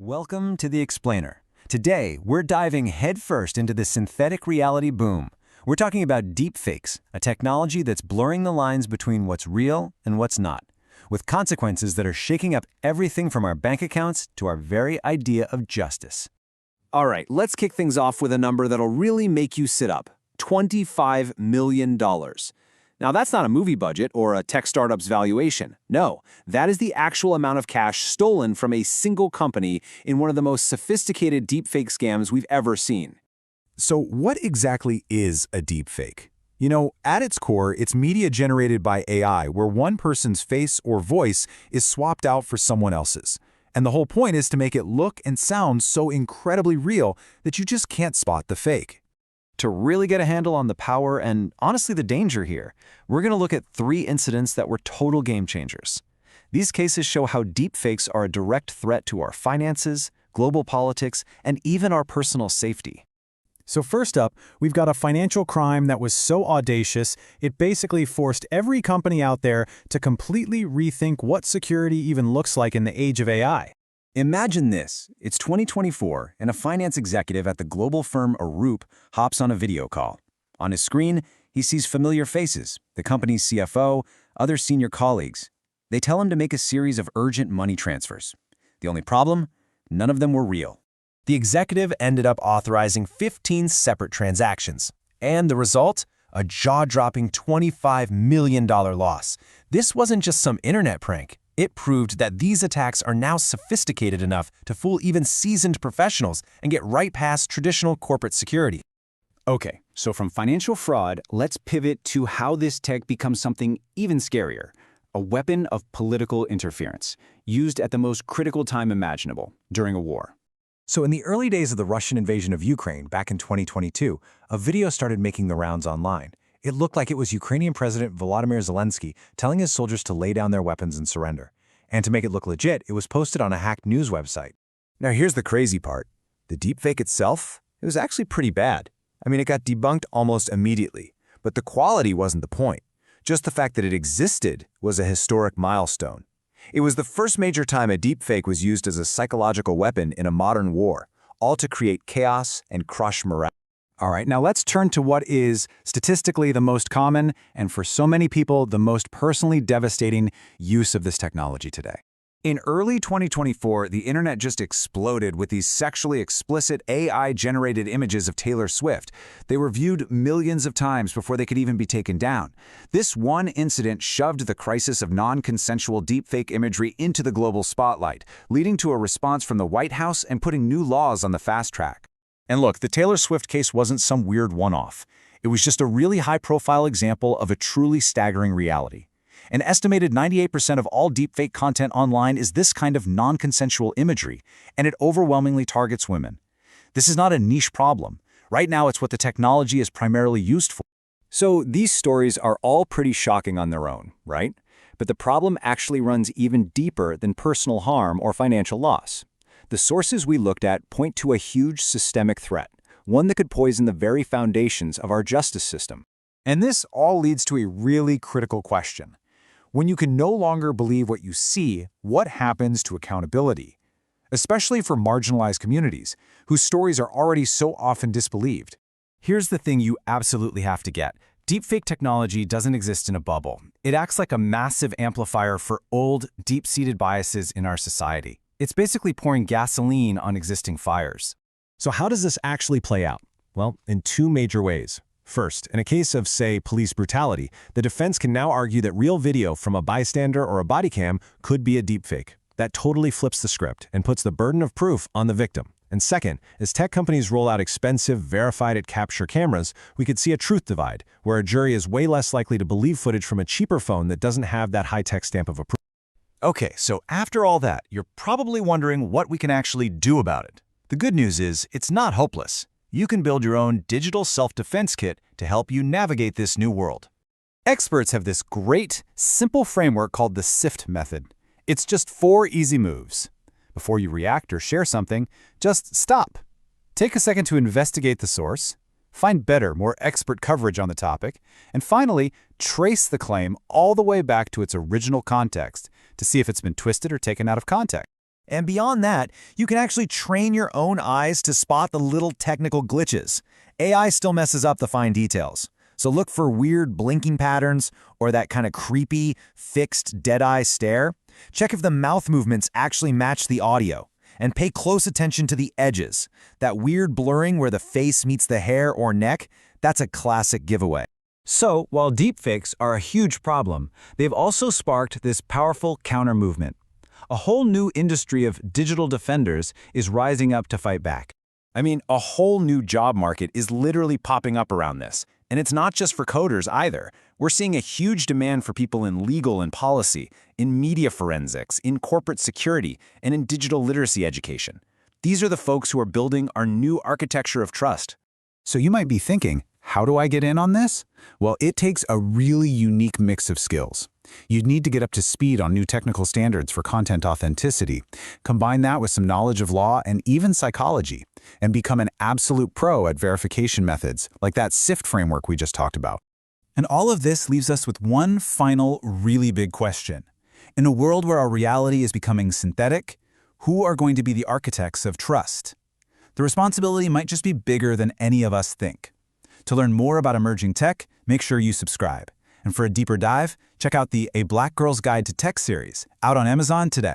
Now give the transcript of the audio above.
Welcome to The Explainer. Today, we're diving headfirst into the synthetic reality boom. We're talking about deepfakes, a technology that's blurring the lines between what's real and what's not, with consequences that are shaking up everything from our bank accounts to our very idea of justice. All right, let's kick things off with a number that'll really make you sit up. $25 million. Now, that's not a movie budget or a tech startup's valuation. No, that is the actual amount of cash stolen from a single company in one of the most sophisticated deepfake scams we've ever seen. So what exactly is a deepfake? You know, at its core, it's media generated by AI where one person's face or voice is swapped out for someone else's. And the whole point is to make it look and sound so incredibly real that you just can't spot the fake. To really get a handle on the power and, honestly, the danger here, we're going to look at 3 incidents that were total game changers. These cases show how deepfakes are a direct threat to our finances, global politics, and even our personal safety. So first up, we've got a financial crime that was so audacious, it basically forced every company out there to completely rethink what security even looks like in the age of AI. Imagine this. It's 2024, and a finance executive at the global firm Arup hops on a video call. On his screen, he sees familiar faces, the company's CFO, other senior colleagues. They tell him to make a series of urgent money transfers. The only problem? None of them were real. The executive ended up authorizing 15 separate transactions. And the result? A jaw-dropping $25 million loss. This wasn't just some internet prank. It proved that these attacks are now sophisticated enough to fool even seasoned professionals and get right past traditional corporate security. Okay, so from financial fraud, let's pivot to how this tech becomes something even scarier. A weapon of political interference, used at the most critical time imaginable, during a war. So in the early days of the Russian invasion of Ukraine back in 2022, a video started making the rounds online. It looked like it was Ukrainian President Volodymyr Zelensky telling his soldiers to lay down their weapons and surrender. And to make it look legit, it was posted on a hacked news website. Now here's the crazy part. The deepfake itself, it was actually pretty bad. I mean, it got debunked almost immediately. But the quality wasn't the point. Just the fact that it existed was a historic milestone. It was the first major time a deepfake was used as a psychological weapon in a modern war, all to create chaos and crush morale. All right, now let's turn to what is statistically the most common and for so many people the most personally devastating use of this technology today. In early 2024, the internet just exploded with these sexually explicit AI-generated images of Taylor Swift. They were viewed millions of times before they could even be taken down. This one incident shoved the crisis of non-consensual deepfake imagery into the global spotlight, leading to a response from the White House and putting new laws on the fast track. And look, the Taylor Swift case wasn't some weird one-off. It was just a really high-profile example of a truly staggering reality. An estimated 98% of all deepfake content online is this kind of non-consensual imagery, and it overwhelmingly targets women. This is not a niche problem. Right now, it's what the technology is primarily used for. So these stories are all pretty shocking on their own, right? But the problem actually runs even deeper than personal harm or financial loss. The sources we looked at point to a huge systemic threat, one that could poison the very foundations of our justice system. And this all leads to a really critical question. When you can no longer believe what you see, what happens to accountability? Especially for marginalized communities, whose stories are already so often disbelieved. Here's the thing you absolutely have to get. Deepfake technology doesn't exist in a bubble. It acts like a massive amplifier for old, deep-seated biases in our society. It's basically pouring gasoline on existing fires. So how does this actually play out? Well, in 2 major ways. First, in a case of, say, police brutality, the defense can now argue that real video from a bystander or a body cam could be a deepfake. That totally flips the script and puts the burden of proof on the victim. And second, as tech companies roll out expensive, verified-at-capture cameras, we could see a truth divide, where a jury is way less likely to believe footage from a cheaper phone that doesn't have that high-tech stamp of approval. Okay, so after all that, you're probably wondering what we can actually do about it. The good news is, it's not hopeless. You can build your own digital self-defense kit to help you navigate this new world. Experts have this great, simple framework called the SIFT method. It's just 4 easy moves. Before you react or share something, just stop. Take a second to investigate the source, find better, more expert coverage on the topic, and finally, trace the claim all the way back to its original context to see if it's been twisted or taken out of context. And beyond that, you can actually train your own eyes to spot the little technical glitches. AI still messes up the fine details. So look for weird blinking patterns or that kind of creepy, fixed, dead-eye stare. Check if the mouth movements actually match the audio. And pay close attention to the edges. That weird blurring where the face meets the hair or neck, that's a classic giveaway. So, while deepfakes are a huge problem, they've also sparked this powerful counter-movement. A whole new industry of digital defenders is rising up to fight back. I mean, a whole new job market is literally popping up around this. And it's not just for coders either. We're seeing a huge demand for people in legal and policy, in media forensics, in corporate security, and in digital literacy education. These are the folks who are building our new architecture of trust. So you might be thinking, how do I get in on this? Well, it takes a really unique mix of skills. You'd need to get up to speed on new technical standards for content authenticity, combine that with some knowledge of law and even psychology, and become an absolute pro at verification methods, like that SIFT framework we just talked about. And all of this leaves us with one final really big question. In a world where our reality is becoming synthetic, who are going to be the architects of trust? The responsibility might just be bigger than any of us think. To learn more about emerging tech, make sure you subscribe. And for a deeper dive, check out the A Black Girl's Guide to Tech series, out on Amazon today.